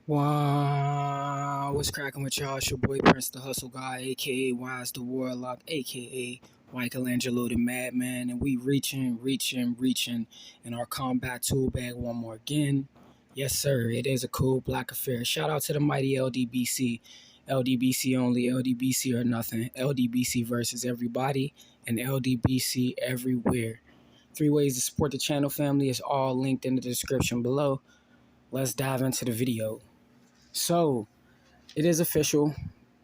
Wow, what's cracking with y'all? It's your boy Prince the Hustle Guy, aka Wise the Warlock, aka Michelangelo the Madman, and we reaching in our combat tool bag one more again. Yes, sir, it is a cool black affair. Shout out to the mighty LDBC. LDBC only, LDBC or nothing. LDBC versus everybody, and LDBC everywhere. 3 ways to support the channel family is all linked in the description below. Let's dive into the video. So it is official.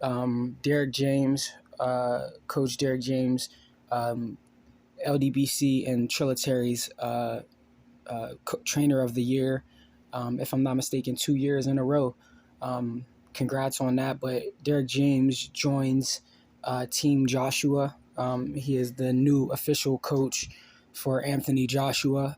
Derrick James, Coach Derrick James, um, LDBC and Trilitary's Trainer of the Year, if I'm not mistaken, 2 years in a row. Congrats on that. But Derrick James joins Team Joshua. He is the new official coach for Anthony Joshua.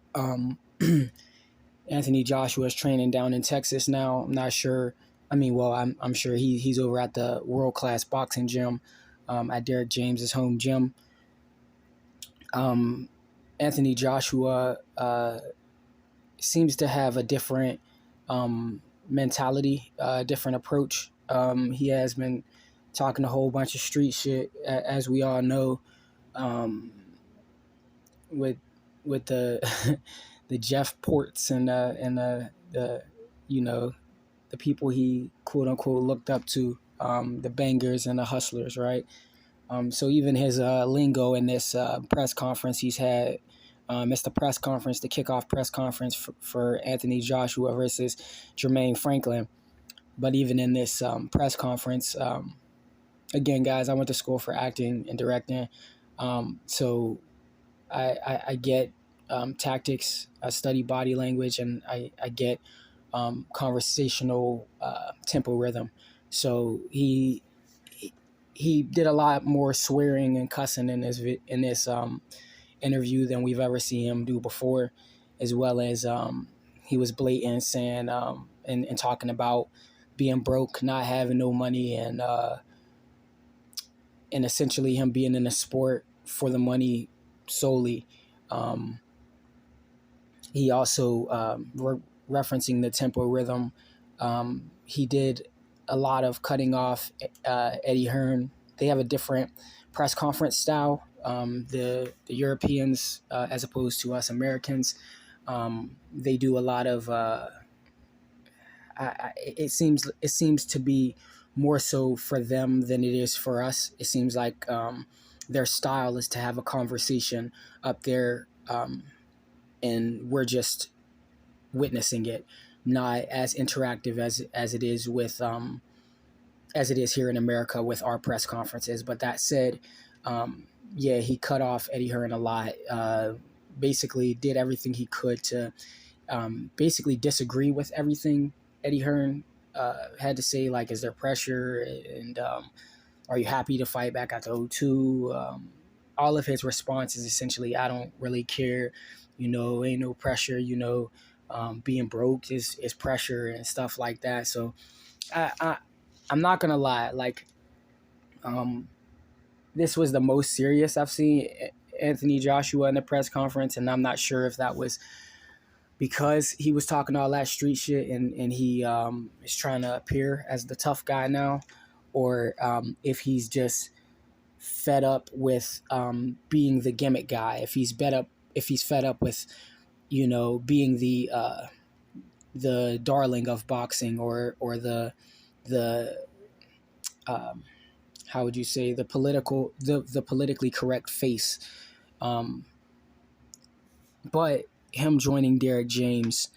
Anthony Joshua is training down in Texas now. I'm not sure. I'm sure he's over at the world class boxing gym at Derrick James's home gym. Anthony Joshua seems to have a different mentality, different approach. He has been talking a whole bunch of street shit, as we all know, with the the Jeff Ports and the the people he quote unquote looked up to, the bangers and the hustlers, right? So even his lingo in this press conference he's had, it's the press conference, the kickoff press conference for Anthony Joshua versus Jermaine Franklin. But even in this press conference, again, guys, I went to school for acting and directing, so I get tactics. I study body language, and I get conversational tempo rhythm. So he did a lot more swearing and cussing in this interview than we've ever seen him do before, as well as he was blatant saying and talking about being broke, not having no money, and essentially him being in the sport for the money solely. He also referencing the tempo rhythm. He did a lot of cutting off Eddie Hearn. They have a different press conference style. The Europeans, as opposed to us Americans, they do a lot of. It seems to be more so for them than it is for us. It seems like their style is to have a conversation up there, and we're just witnessing it, not as interactive as it is with as it is here in America with our press conferences. But that said, yeah, he cut off Eddie Hearn a lot. Basically, did everything he could to basically disagree with everything Eddie Hearn had to say. Like, is there pressure? And are you happy to fight back at the O2? All of his responses essentially, I don't really care. Ain't no pressure. Being broke is pressure and stuff like that. So I'm not gonna lie. Like, this was the most serious I've seen Anthony Joshua in the press conference, and I'm not sure if that was because he was talking all that street shit and he is trying to appear as the tough guy now, or if he's just fed up with being the gimmick guy. If he's fed up with being the darling of boxing, or the how would you say, the politically correct face. But him joining Derrick James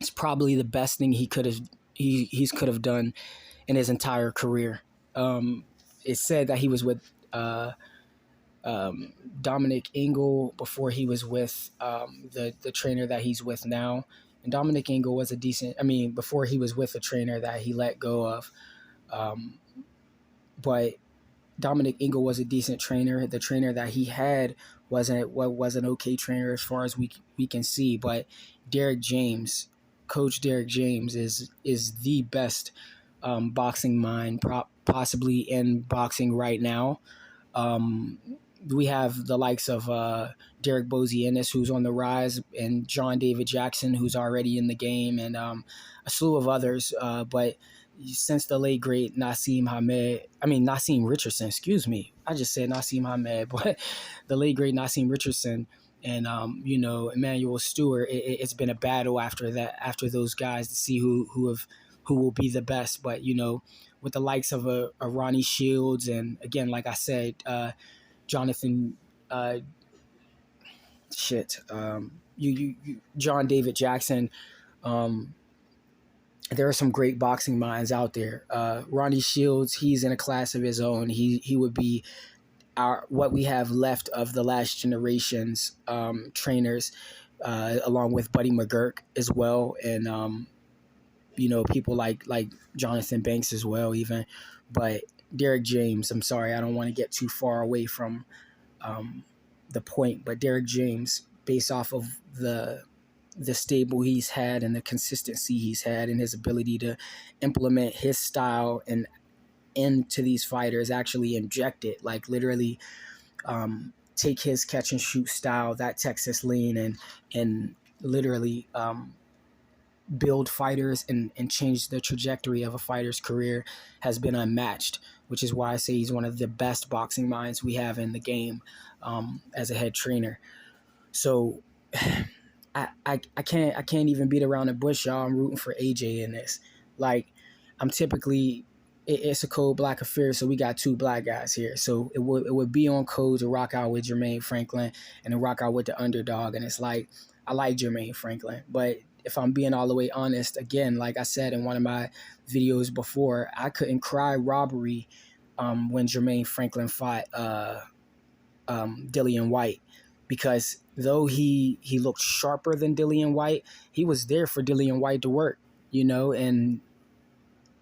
is probably the best thing he could have done in his entire career. It's said that he was with Dominic Ingle before he was with the trainer that he's with now. And Dominic Ingle was before he was with a trainer that he let go of. But Dominic Ingle was a decent trainer. The trainer that he had was an okay trainer as far as we can see. But Derrick James, Coach Derrick James, is the best boxing mind possibly in boxing right now. we have the likes of Derrick Bozianis, who's on the rise, and John David Jackson, who's already in the game, and a slew of others. But since the late great Nassim Richardson, excuse me, I just said Nassim Hamed, but the late great Nassim Richardson and Emmanuel Stewart, it's been a battle after that, after those guys, to see who will be the best. But with the likes of a Ronnie Shields, and again, like I said, Jonathan, uh, John David Jackson. Um, there are some great boxing minds out there. Ronnie Shields, he's in a class of his own. He would be our what we have left of the last generation's trainers, along with Buddy McGurk as well, and people like Jonathan Banks as well, even. But Derrick James, I'm sorry, I don't want to get too far away from um, the point, but Derrick James, based off of the stable he's had and the consistency he's had and his ability to implement his style and into these fighters, actually inject it, like literally take his catch and shoot style, that Texas lean, and literally build fighters and change the trajectory of a fighter's career, has been unmatched, which is why I say he's one of the best boxing minds we have in the game, as a head trainer. So I can't even beat around the bush, y'all. I'm rooting for AJ in this. Like, I'm typically, it's a cold black affair, so we got two black guys here. So it would be on code to rock out with Jermaine Franklin and to rock out with the underdog. And it's like, I like Jermaine Franklin, but if I'm being all the way honest, again, like I said in one of my videos before, I couldn't cry robbery when Jermaine Franklin fought Dillian White, because though he looked sharper than Dillian White, he was there for Dillian White to work, and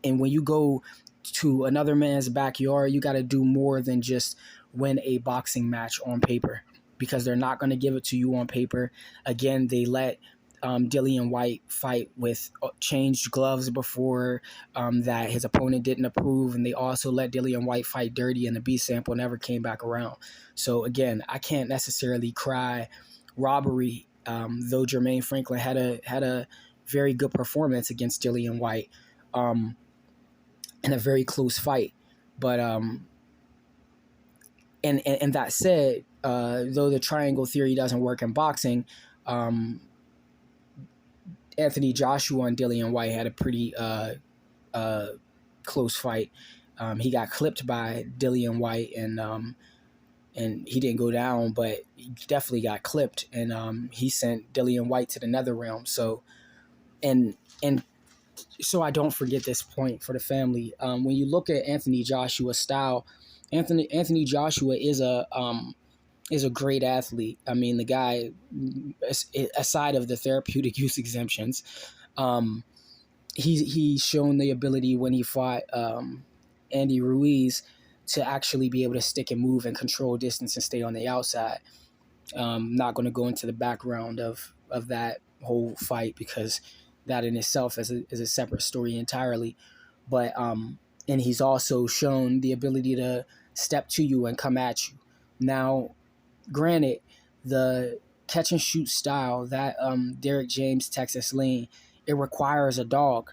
when you go to another man's backyard, you got to do more than just win a boxing match on paper, because they're not going to give it to you on paper. Again, they let Dillian White fight with changed gloves before that his opponent didn't approve, and they also let Dillian White fight dirty, and the B sample never came back around. So again, I can't necessarily cry robbery, though Jermaine Franklin had a very good performance against Dillian White. In a very close fight. But and that said, though the triangle theory doesn't work in boxing, Anthony Joshua and Dillian White had a pretty close fight. He got clipped by Dillian White, and he didn't go down, but he definitely got clipped, and he sent Dillian White to the nether realm. So and so I don't forget this point for the family. When you look at Anthony Joshua's style, Anthony Joshua is a great athlete. I mean, the guy, aside of the therapeutic use exemptions, he's shown the ability when he fought Andy Ruiz to actually be able to stick and move and control distance and stay on the outside. Not going to go into the background of that whole fight, because that in itself is a separate story entirely. But and he's also shown the ability to step to you and come at you. Now, granted, the catch and shoot style, that Derrick James Texas lean, it requires a dog.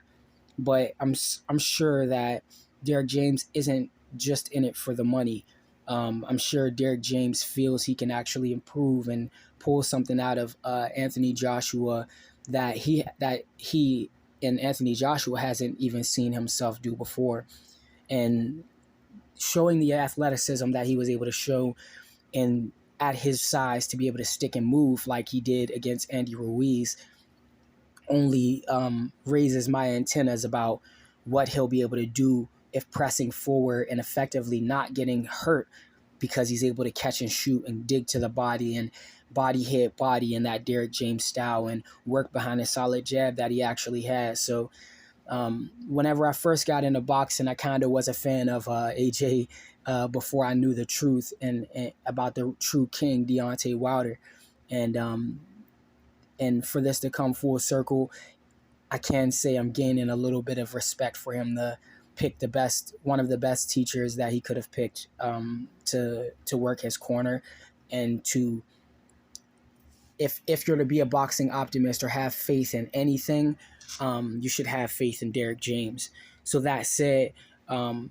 But I'm sure that Derrick James isn't just in it for the money. I'm sure Derrick James feels he can actually improve and pull something out of Anthony Joshua that he and Anthony Joshua hasn't even seen himself do before, and showing the athleticism that he was able to show and at his size to be able to stick and move like he did against Andy Ruiz only raises my antennas about what he'll be able to do if pressing forward and effectively not getting hurt, because he's able to catch and shoot and dig to the body and body hit body in that Derrick James style and work behind a solid jab that he actually has. So whenever I first got into boxing, I kind of was a fan of AJ before I knew the truth and about the true king, Deontay Wilder. And for this to come full circle, I can say I'm gaining a little bit of respect for him. picked one of the best teachers that he could have picked, to work his corner, and to, if you're to be a boxing optimist or have faith in anything, you should have faith in Derrick James. So that said, um,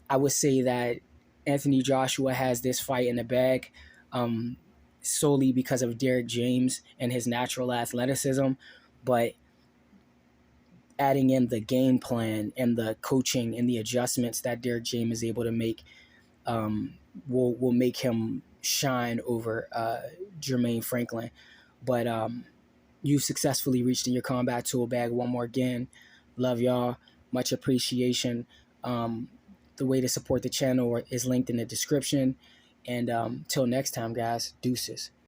I would say that Anthony Joshua has this fight in the bag, um, solely because of Derrick James and his natural athleticism, but adding in the game plan and the coaching and the adjustments that Derrick James is able to make, will make him shine over Jermaine Franklin. But you've successfully reached in your combat tool bag one more again. Love y'all. Much appreciation. The way to support the channel is linked in the description. And till next time, guys, deuces.